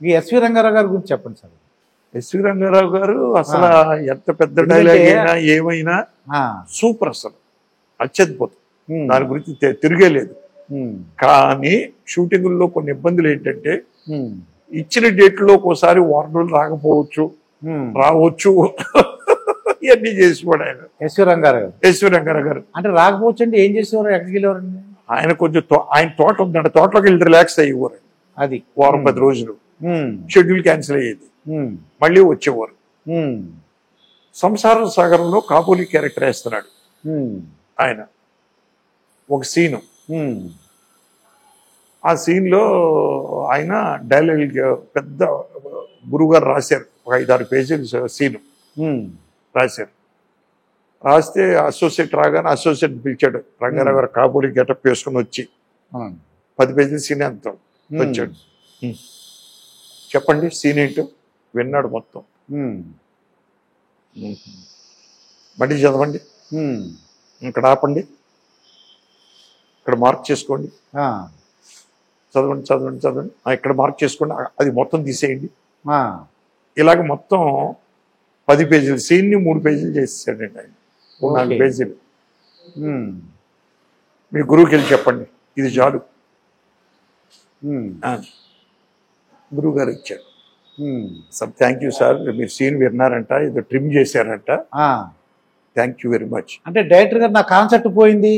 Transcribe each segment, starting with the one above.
ఈ ఎస్వి రంగారావు గారి గురించి చెప్పండి సార్. ఎస్వి రంగారావు గారు అసలు ఎంత పెద్ద డైలాగ్ అయినా ఏమైనా సూపర్, అసలు అత్యద్భుతం. దాని గురించి తిరిగేలేదు. కానీ షూటింగుల్లో కొన్ని ఇబ్బందులు ఏంటంటే ఇచ్చిన డేట్లో ఒక్కోసారి వారం రాకపోవచ్చు, రావచ్చు, ఇవన్నీ చేసేవాడు ఆయన. ఎస్వి రంగారావు గారు అంటే రాకపోవచ్చు అంటే ఏం చేసేవారు, ఎక్కడికి వెళ్ళేవారండి? ఆయన కొంచెం ఆయన తోట ఉందండి, తోటలోకి వెళ్ళి రిలాక్స్ అయ్యేవారు. అది వారం 10 రోజులు షెడ్యూల్ క్యాన్సిల్ అయ్యేది, మళ్ళీ వచ్చేవారు. సంసార సాగరంలో కాబూలి క్యారెక్టర్ వేస్తున్నాడు ఆయన. ఒక సీను, ఆ సీన్లో ఆయన డైలాగ్ పెద్ద గురువుగారు రాశారు, ఒక 5-6 పేజీలు సీను రాశారు. రాస్తే అసోసియేట్ రాగానే అసోసియేట్ పిలిచాడు, రంగారావు గారు కాబూలి గెటప్ వేసుకుని వచ్చి 10 పేజీల సీన్ అంత వచ్చాడు. చెప్పండి సీన్ ఏంటో విన్నాడు మొత్తం. మళ్ళీ చదవండి, ఇక్కడ ఆపండి, ఇక్కడ మార్క్ చేసుకోండి, చదవండి చదవండి చదవండి, ఇక్కడ మార్క్ చేసుకోండి, అది మొత్తం తీసేయండి. ఇలాగ మొత్తం 10 పేజీలు సీన్ని 3 పేజీలు చేసేసాడండి ఆయన. 4 పేజీలు. మీ గురువుకి వెళ్ళి చెప్పండి ఇది చాలు. గురువు గారు ఇచ్చారు. సార్ థ్యాంక్ యూ సార్, మీరు సీన్ విన్నారంట, ఇది ట్రిమ్ చేశారంట, థ్యాంక్ యూ వెరీ మచ్. అంటే డైరెక్టర్ గారు నా కాన్సెప్ట్ పోయింది,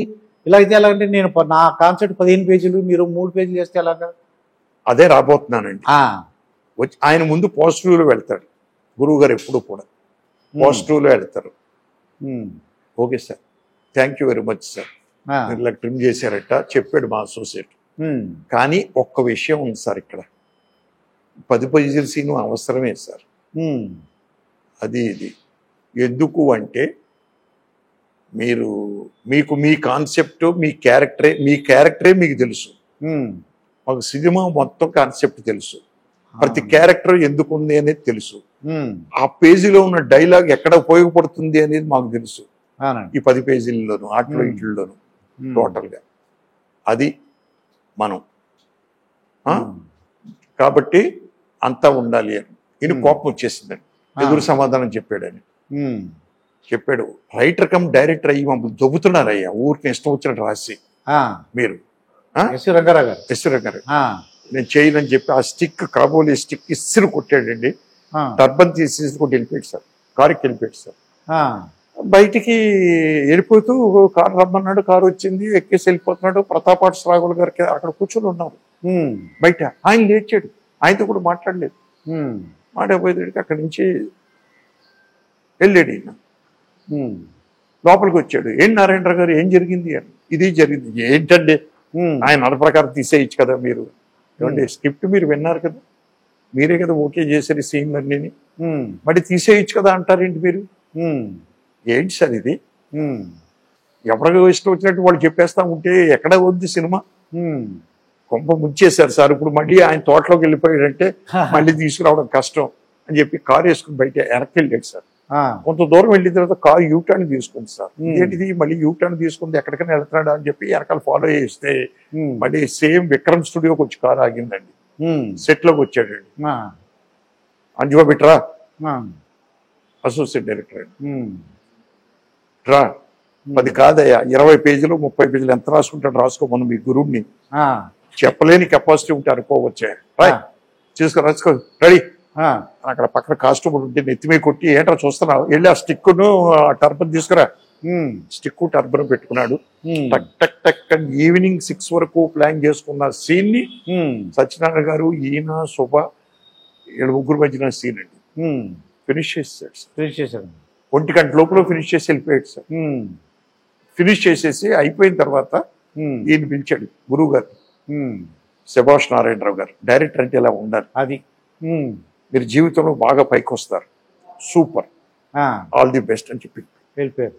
ఇలా అయితే ఎలాగంటే నేను నా కాన్సెప్ట్ 15 పేజీలు, మీరు 3 పేజీలు చేస్తే ఎలాగా? అదే రాబోతున్నానండి. ఆయన ముందు పాజిటివ్లో వెళ్తాడు గురువు గారు, ఎప్పుడు కూడా పాజిటివ్లో వెళ్తారు. Okay sir, thank you very much sir, మీరు ఇలా ట్రిమ్ చేశారట చెప్పాడు మా అసోసియేట్. కానీ ఒక్క విషయం ఉంది సార్, ఇక్కడ 10 పేజీల సీను అవసరమే సార్. అది ఇది ఎందుకు అంటే మీకు మీ కాన్సెప్ట్ మీ క్యారెక్టరే మీకు తెలుసు. మాకు సినిమా మొత్తం కాన్సెప్ట్ తెలుసు, ప్రతి క్యారెక్టర్ ఎందుకు ఉంది అనేది తెలుసు, ఆ పేజీలో ఉన్న డైలాగ్ ఎక్కడ ఉపయోగపడుతుంది అనేది మాకు తెలుసు. ఈ 10 పేజీల్లోనూ ఆటలో ఇంట్లోనూ టోటల్గా అది మనం. కాబట్టి అంతా ఉండాలి అని. ఈయన కోపం వచ్చేసిందని ఎదురు సమాధానం చెప్పాడని చెప్పాడు. రైటర్ కమ్ డైరెక్టర్ అయ్యి మమ్మల్ని దొబ్బుతున్నారయ్యా, ఊరికి ఇష్టం వచ్చినట్టు రాసి మీరు. ఎస్వి రంగారావు నేను చేయనని చెప్పి ఆ స్టిక్, కాబోలే స్టిక్ ఇస్సిరు కొట్టాడండి. టర్బన్ తీసేసి కొట్టి వెళ్ళిపోయాడు సార్, కారుకి వెళ్ళిపోయాడు సార్. బయటికి వెళ్ళిపోతూ కారు రమ్మన్నాడు, కారు వచ్చింది, ఎక్కేసి వెళ్ళిపోతున్నాడు. ప్రతాపాటి రాఘుల్ గారికి అక్కడ కూర్చొని ఉన్నారు బయట. ఆయన లేచాడు, ఆయనతో కూడా మాట్లాడలేదు. మాట్లాడిపోయేటికి అక్కడి నుంచి వెళ్ళాడు ఈయన. లోపలికి వచ్చాడు. ఏం నారాయణరావు గారు ఏం జరిగింది అని. ఇది జరిగింది. ఏంటండి ఆయన అన్న ప్రకారం తీసేయచ్చు కదా మీరు, ఏమంటే స్క్రిప్ట్ మీరు విన్నారు కదా, మీరే కదా ఓకే చేశారు సీన్ అన్నీ, మరి తీసేయచ్చు కదా అంటారేంటి మీరు? ఏంటి సార్ ఇది? ఎవరికి ఇష్టం వచ్చినట్టు వాళ్ళు చెప్పేస్తా ఉంటే ఎక్కడ వద్దు సినిమా? కొంప ముంచేశారు సార్. ఇప్పుడు మళ్ళీ ఆయన తోటలోకి వెళ్ళిపోయాడంటే మళ్ళీ తీసుకురావడం కష్టం అని చెప్పి కారు వేసుకుని బయట వెనక్కి వెళ్ళాడు సార్. కొంత దూరం వెళ్ళిన తర్వాత కారు యూటర్న్ తీసుకుంది సార్. ఏంటిది మళ్ళీ యూటర్న్ తీసుకుంది, ఎక్కడికైనా వెళ్తున్నాడా అని చెప్పి వెనకాల ఫాలో చేస్తే మళ్ళీ సేమ్ విక్రమ్ స్టూడియోకి వచ్చి కారు ఆగిందండి. సెట్ లోకి వచ్చాడండి. అంజుమా బిట్రా అసోసియేట్ డైరెక్టర్ అండి, రా 10 కాదయ్యా 20 పేజీలు 30 పేజీలు ఎంత రాసుకుంటాడు రాసుకోమను మీ గురువుని, చెప్పలేని కెపాసిటీ ఉంటే అనుకోవచ్చే, చూసుకో రాసుకో రెడీ. అక్కడ పక్కన కాస్ట్యూమ్ ఉంటే నెత్తిమీ కొట్టి ఏంట్రా చూస్తున్నావు, వెళ్ళి ఆ స్టిక్ను టర్బన్ తీసుకురా. స్టిక్ టర్బన్ పెట్టుకున్నాడు. టక్ టక్ టక్ అని ఈవినింగ్ 6 వరకు ప్లాన్ చేసుకున్న సీన్ ని సత్యనారాయణ గారు, ఈయన, శుభ, 7 మధ్యన సీన్ అండి ఫినిష్ చేశాడు. 1 గంట లోపల ఫినిష్ చేసి వెళ్ళిపోయాడు సార్. ఫినిష్ చేసేసి అయిపోయిన తర్వాత ఈయన పిలిచాడు గురువు గారు, సుభాష్ నారాయణరావు గారు, డైరెక్టర్ అంటే ఇలా ఉండాలి, అది మీరు జీవితంలో బాగా పైకి వస్తారు, సూపర్, ఆల్ ది బెస్ట్ అని చెప్పి వెళ్ళిపోయారు.